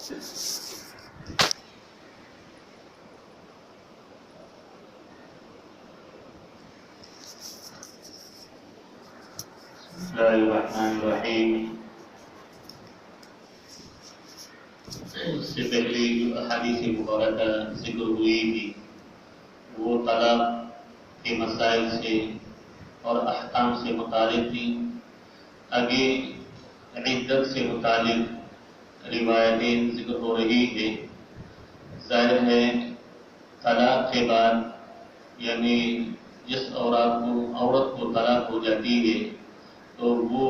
بسم اللہ الرحمن الرحیم۔ اس سے پہلے جو احادیث مبارکہ ذکر ہوئی تھی وہ طلاق کے مسائل سے اور احکام سے متعلق تھی۔ آگے عدت سے متعلق روایتیں ذکر ہو رہی ہے۔ ظاہر ہے طلاق کے بعد یعنی جس عورت کو طلاق ہو جاتی ہے تو وہ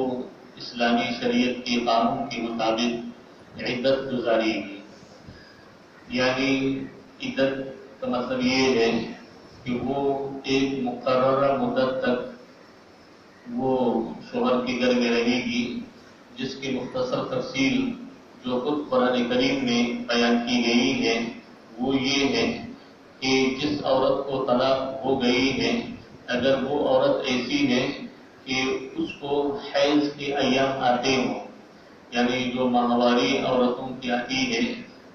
اسلامی شریعت کے قانون کے مطابق عدت گزاری ہے۔ یعنی عدت کا مطلب یہ ہے کہ وہ ایک مقررہ مدت تک وہ شوہر کے گھر میں رہے گی، جس کی مختصر تفصیل جو خود قرآن کریم میں بیان کی گئی ہے وہ یہ ہے کہ جس عورت کو طلاق ہو گئی ہے، اگر وہ عورت ایسی ہے کہ اس کو حیض کے ایام آتے ہوں، یعنی جو ماہواری عورتوں کی آتی ہے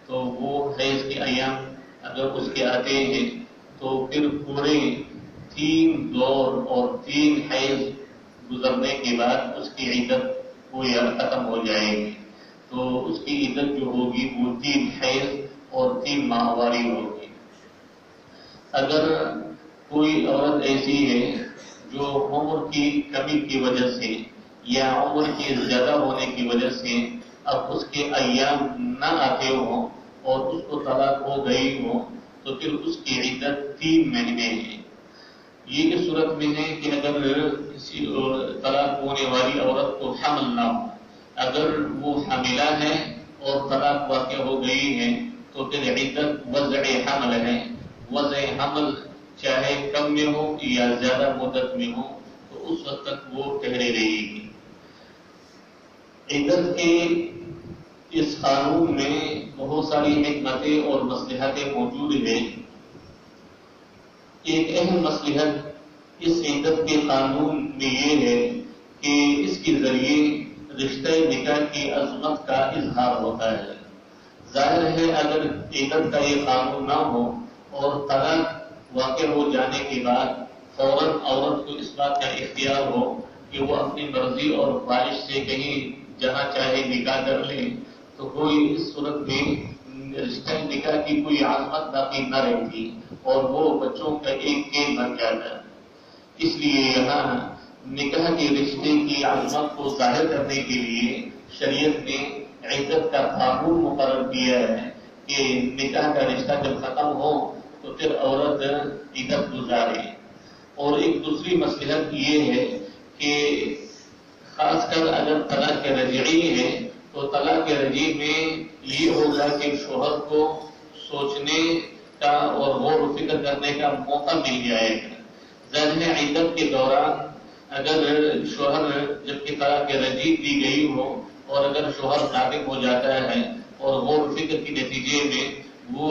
تو وہ حیض کے ایام اگر اس کے آتے ہیں تو پھر پورے 3 دور اور 3 حیض گزرنے کے بعد اس کی عدت وہ ختم ہو جائے گی۔ تو اس کی عدت جو ہوگی وہ 3 حیض اور 3 ماہواری ہوگی۔ اگر کوئی عورت ایسی ہے جو عمر کی کمی کی وجہ سے یا عمر کے زیادہ ہونے کی وجہ سے اب اس کے ایام نہ آتے ہوں اور اس کو طلاق ہو گئی ہو تو پھر اس کی عدت 3 مہینے ہے۔ یہ اس صورت میں ہے کہ اگر کسی طلاق ہونے والی عورت کو حمل نہ ہو، اگر وہ حاملہ ہے اور طلاق واقع ہو گئی ہے تو پھر عدت وضع حمل ہے۔ وضع حمل چاہے کم میں ہو یا زیادہ مدت میں ہو تو اس وقت تک وہ ٹھہرے رہے گی۔ عدت کے اس قانون میں بہت ساری حکمتیں اور مصلحتیں موجود ہیں۔ ایک اہم مصلحت اس عدت کے قانون میں یہ ہے کہ اس کے ذریعے رشتہ نکاح کی عظمت کا اظہار ہوتا ہے۔ ظاہر ہے اگر عدت کا یہ قانون نہ ہو اور طلاق واقع ہو جانے کے بعد فوراً عورت کو اس بات کا اختیار ہو کہ وہ اپنی مرضی اور خواہش سے کہیں جہاں چاہے نکاح کر لے تو کوئی اس صورت میں رشتہ نکاح کی کوئی عظمت باقی نہ رہتی اور وہ بچوں کا ایک کھیل بن جاتا۔ اس لیے یہاں نکاح کے رشتے کی عظمت کو ظاہر کرنے کے لیے شریعت نے عدت کا قانون مقرر کیا ہے کہ نکاح کا رشتہ جب ختم ہو تو پھر عورت عدت گزارے۔ اور ایک دوسری مصلحت یہ ہے کہ خاص کر اگر طلاق رجعی ہے تو طلاق رجعی میں یہ ہوگا کہ شوہر کو سوچنے کا اور غور و فکر کرنے کا موقع مل جائے گا۔ ظاہر ہے عدت کے دوران اگر شوہر جبکہ طلاق رجعی دی گئی ہو اور اگر شوہر ناطق ہو جاتا ہے اور غور و فکر کے نتیجے میں وہ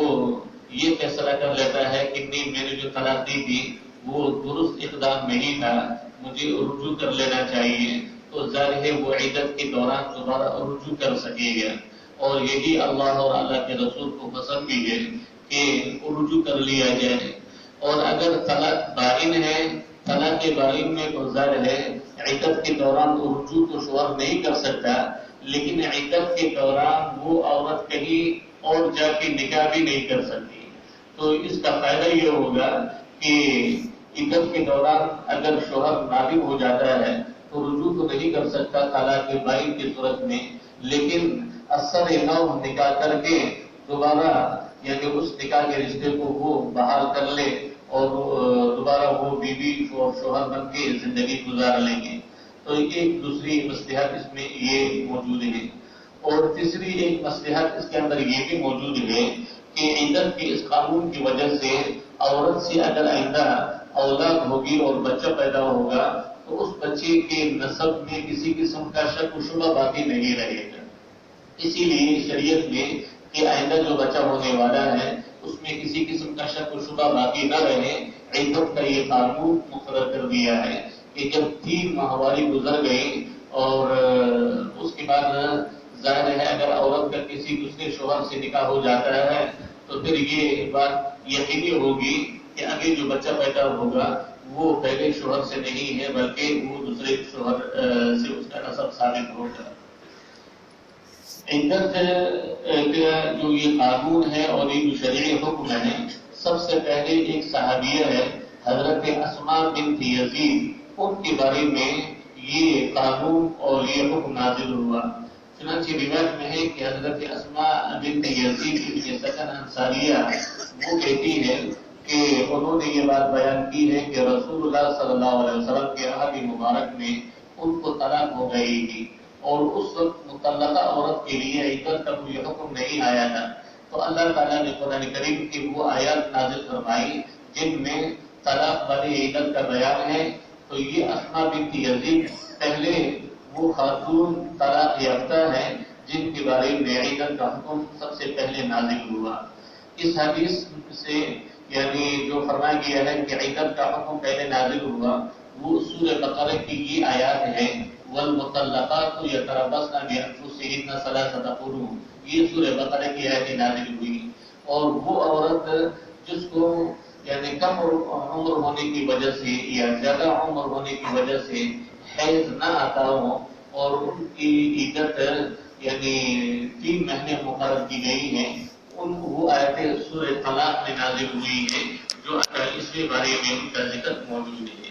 یہ فیصلہ کر لیتا ہے کہ نہیں، میں نے جو طلاق دی تھی وہ درست اقدام نہیں تھا، مجھے رجوع کر لینا چاہیے، تو ظاہر ہے وہ عدت کے دوران دوبارہ رجوع کر سکے گا۔ اور یہی اللہ اور اللہ کے رسول کو پسند بھی ہے کہ رجوع کر لیا جائے۔ اور اگر طلاق بائن ہے، طلاق بائن میں تو ظاہر ہے عدت کے دوران رجوع تو شوہر نہیں کر سکتا، لیکن عدت کے دوران وہ عورت کہیں اور جا کے نکاح بھی نہیں کر سکتی۔ تو اس کا فائدہ یہ ہوگا کہ عدت کے دوران اگر شوہر نابینا ہو جاتا ہے تو رجوع تو نہیں کر سکتا طلاق بائن کی صورت میں، لیکن اثر نو نکاح کر کے دوبارہ یعنی اس نکاح کے رشتے کو وہ بحال کر لے اور دوبارہ وہ بیوی اور شوہر بن کے زندگی گزار لیں گے۔ تو ایک دوسری مصلحت اس میں یہ موجود ہے۔ اور تیسری ایک مصلحت اس کے اندر یہ بھی موجود ہے کہ عدت کے اس قانون کی وجہ سے عورت سے اگر آئندہ اولاد ہوگی اور بچہ پیدا ہوگا تو اس بچے کے نسب میں کسی قسم کا شک و شبہ باقی نہیں رہے گا۔ اسی لیے شریعت میں کہ آئندہ جو بچہ ہونے والا ہے اس میں کسی قسم کا شک و شبہ باقی نہ رہے، عدت کا یہ قانون مقرر کر دیا ہے کہ جب 3 ماہواری گزر گئی اور اس کے بعد ظاہر ہے اگر عورت کا کسی دوسرے شوہر سے نکاح ہو جاتا ہے تو پھر یہ بات یقینی ہوگی کہ آگے جو بچہ پیدا ہوگا وہ پہلے شوہر سے نہیں ہے بلکہ وہ دوسرے شوہر سے اس کا نسب ثابت ہوگا۔ عدت کا جو یہ قانون ہے اور یہ جو شرعی حکم ہے، سب سے پہلے ایک صحابیہ ہے حضرت اسماء بنت یزید، ان کے بارے میں یہ قانون اور یہ حکم نازل ہوا۔ چنانچہ روایت میں ہے کہ حضرت اسماء بنت یزید بن سکن انصاریہ وہ کہتی ہے کہ انہوں نے یہ بات بیان کی ہے کہ رسول اللہ صلی اللہ علیہ وسلم کے عہد مبارک میں ان کو طلاق ہو گئی تھی، اور اس وقت مطلقہ عورت کے لیے عدت کا کوئی حکم نہیں آیا تھا، تو اللہ تعالیٰ نے قرآن کریم کی وہ آیات نازل فرمائی جن میں طلاق والی عدت کا بیان ہے۔ تو یہ اسماء بنت یزید پہلے وہ خاتون طلاق یافتہ ہے جن کے بارے میں عدت کا حکم سب سے پہلے نازل ہوا۔ اس حدیث سے یعنی جو فرمایا گیا ہے کہ عدت کا حکم پہلے نازل ہوا، وہ سورہ بقرہ کی یہ آیات ہے، والمطلقات یتربصن بانفسہن ثلاثۃ قروء، یہ سورہ بقرہ کی آیت نازل ہوئی۔ اور وہ عورت جس کو یعنی کم عمر ہونے کی وجہ سے یا زیادہ عمر ہونے کی وجہ سے حیض نہ آتا ہو اور ان کی عدت یعنی 3 مہینے مقرر کی گئی ہیں، ان وہ آیتیں سورہ طلاق میں نازل ہوئی ہیں جو اس کے بارے میں ان کا ذکر موجود ہے۔